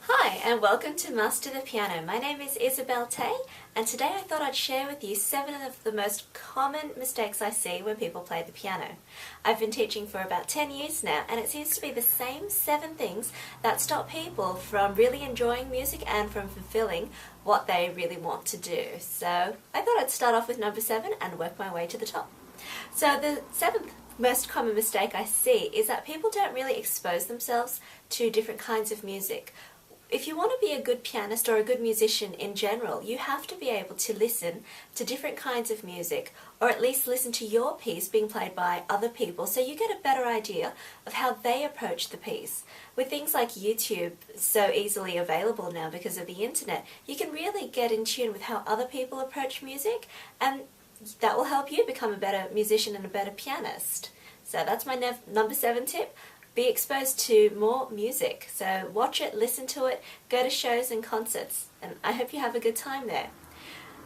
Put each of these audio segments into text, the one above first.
Hi and welcome to Master the Piano. My name is Isabel Tay and today I thought I'd share with you 7 of the most common mistakes I see when people play the piano. I've been teaching for about 10 years now and it seems to be the same 7 things that stop people from really enjoying music and from fulfilling what they really want to do. So I thought I'd start off with number 7 and work my way to the top. So the 7th most common mistake I see is that people don't really expose themselves to different kinds of music. If you want to be a good pianist or a good musician in general, you have to be able to listen to different kinds of music, or at least listen to your piece being played by other people so you get a better idea of how they approach the piece. With things like YouTube so easily available now because of the internet, you can really get in tune with how other people approach music, and that will help you become a better musician and a better pianist. So that's my number 7 tip. Be exposed to more music. So watch it, listen to it, go to shows and concerts, and I hope you have a good time there.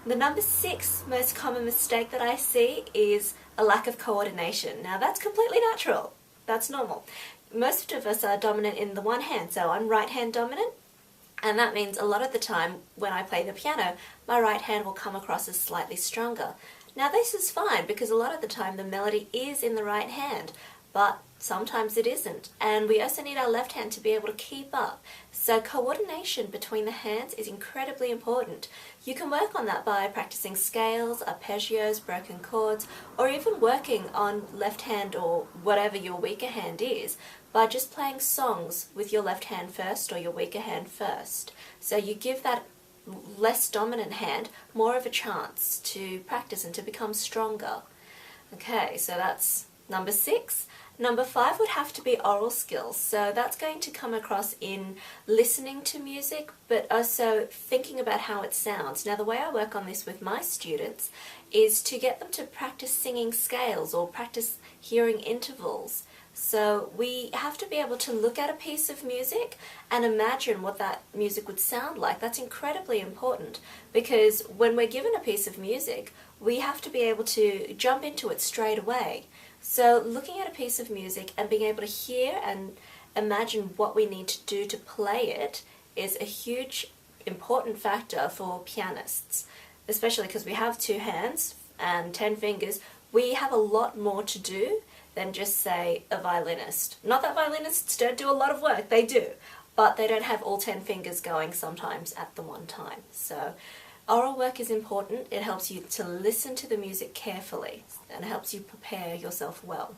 The number 6 most common mistake that I see is a lack of coordination. Now that's completely natural. That's normal. Most of us are dominant in the one hand, so I'm right hand dominant, and that means a lot of the time when I play the piano, my right hand will come across as slightly stronger. Now this is fine because a lot of the time the melody is in the right hand, but sometimes it isn't, and we also need our left hand to be able to keep up. So coordination between the hands is incredibly important. You can work on that by practicing scales, arpeggios, broken chords, or even working on left hand or whatever your weaker hand is by just playing songs with your left hand first or your weaker hand first. So you give that less dominant hand more of a chance to practice and to become stronger. Okay, so that's number 6. Number 5 would have to be oral skills. So that's going to come across in listening to music, but also thinking about how it sounds. Now the way I work on this with my students is to get them to practice singing scales or practice hearing intervals. So we have to be able to look at a piece of music and imagine what that music would sound like. That's incredibly important because when we're given a piece of music, we have to be able to jump into it straight away. So looking at a piece of music and being able to hear and imagine what we need to do to play it is a huge important factor for pianists, especially because we have 2 hands and 10 fingers. We have a lot more to do than just, say, a violinist. Not that violinists don't do a lot of work, they do, but they don't have all 10 fingers going sometimes at the one time. So oral work is important. It helps you to listen to the music carefully and helps you prepare yourself well.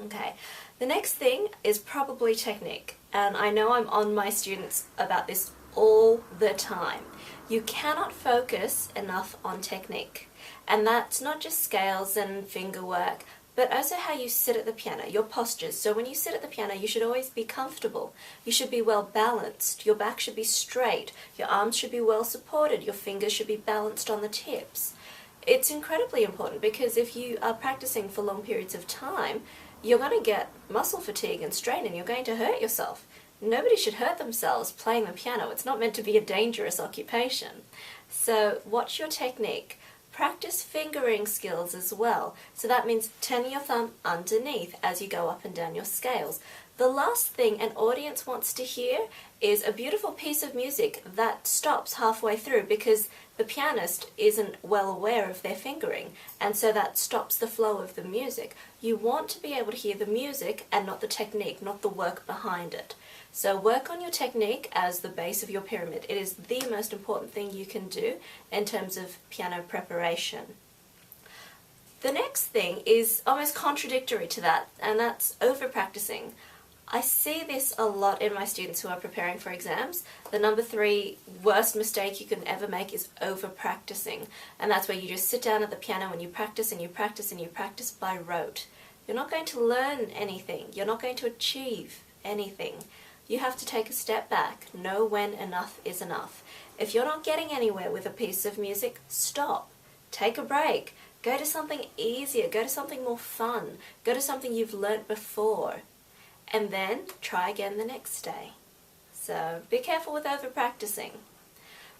Okay, the next thing is probably technique, and I know I'm on my students about this all the time. You cannot focus enough on technique, and that's not just scales and finger work, but also how you sit at the piano, your postures. So when you sit at the piano, you should always be comfortable. You should be well balanced. Your back should be straight. Your arms should be well supported. Your fingers should be balanced on the tips. It's incredibly important because if you are practicing for long periods of time, you're going to get muscle fatigue and strain and you're going to hurt yourself. Nobody should hurt themselves playing the piano. It's not meant to be a dangerous occupation. So watch your technique. Practice fingering skills as well. So that means turning your thumb underneath as you go up and down your scales. The last thing an audience wants to hear is a beautiful piece of music that stops halfway through because the pianist isn't well aware of their fingering, and so that stops the flow of the music. You want to be able to hear the music and not the technique, not the work behind it. So work on your technique as the base of your pyramid. It is the most important thing you can do in terms of piano preparation. The next thing is almost contradictory to that, and that's over-practicing. I see this a lot in my students who are preparing for exams. The number 3 worst mistake you can ever make is over-practicing, and that's where you just sit down at the piano and you practice and you practice and you practice by rote. You're not going to learn anything. You're not going to achieve anything. You have to take a step back, know when enough is enough. If you're not getting anywhere with a piece of music, stop. Take a break. Go to something easier. Go to something more fun. Go to something you've learnt before. And then try again the next day. So be careful with over-practicing.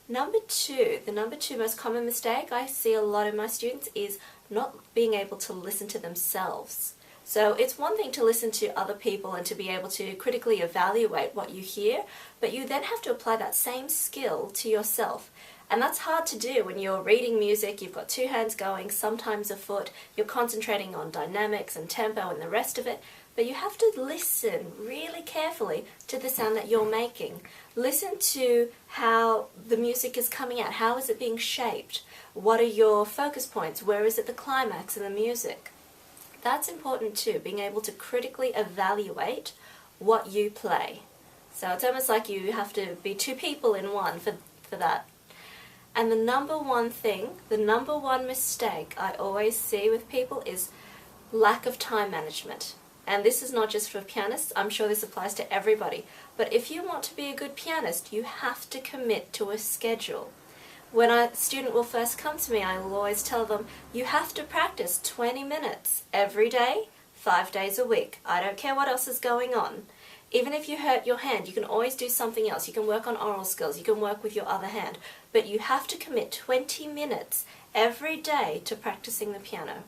Number 2, the number 2 most common mistake I see a lot in my students is not being able to listen to themselves. So it's one thing to listen to other people and to be able to critically evaluate what you hear, but you then have to apply that same skill to yourself. And that's hard to do when you're reading music, you've got two hands going, sometimes a foot, you're concentrating on dynamics and tempo and the rest of it, but you have to listen really carefully to the sound that you're making. Listen to how the music is coming out, how is it being shaped, what are your focus points, where is it the climax in the music. That's important too, being able to critically evaluate what you play. So it's almost like you have to be two people in one for that. And the number one thing, the number one mistake I always see with people is lack of time management. And this is not just for pianists, I'm sure this applies to everybody. But if you want to be a good pianist, you have to commit to a schedule. When a student will first come to me, I will always tell them, you have to practice 20 minutes every day, 5 days a week. I don't care what else is going on. Even if you hurt your hand, you can always do something else. You can work on oral skills, you can work with your other hand. But you have to commit 20 minutes every day to practicing the piano.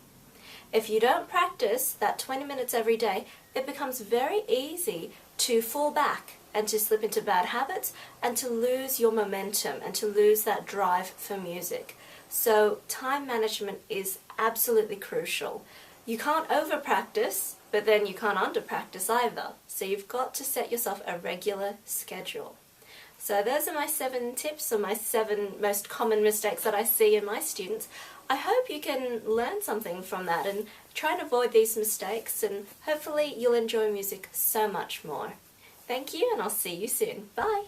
If you don't practice that 20 minutes every day, it becomes very easy to fall back and to slip into bad habits and to lose your momentum and to lose that drive for music. So time management is absolutely crucial. You can't over-practice, but then you can't under-practice either. So you've got to set yourself a regular schedule. So those are my 7 tips, or my 7 most common mistakes that I see in my students. I hope you can learn something from that and try and avoid these mistakes, and hopefully you'll enjoy music so much more. Thank you, and I'll see you soon. Bye!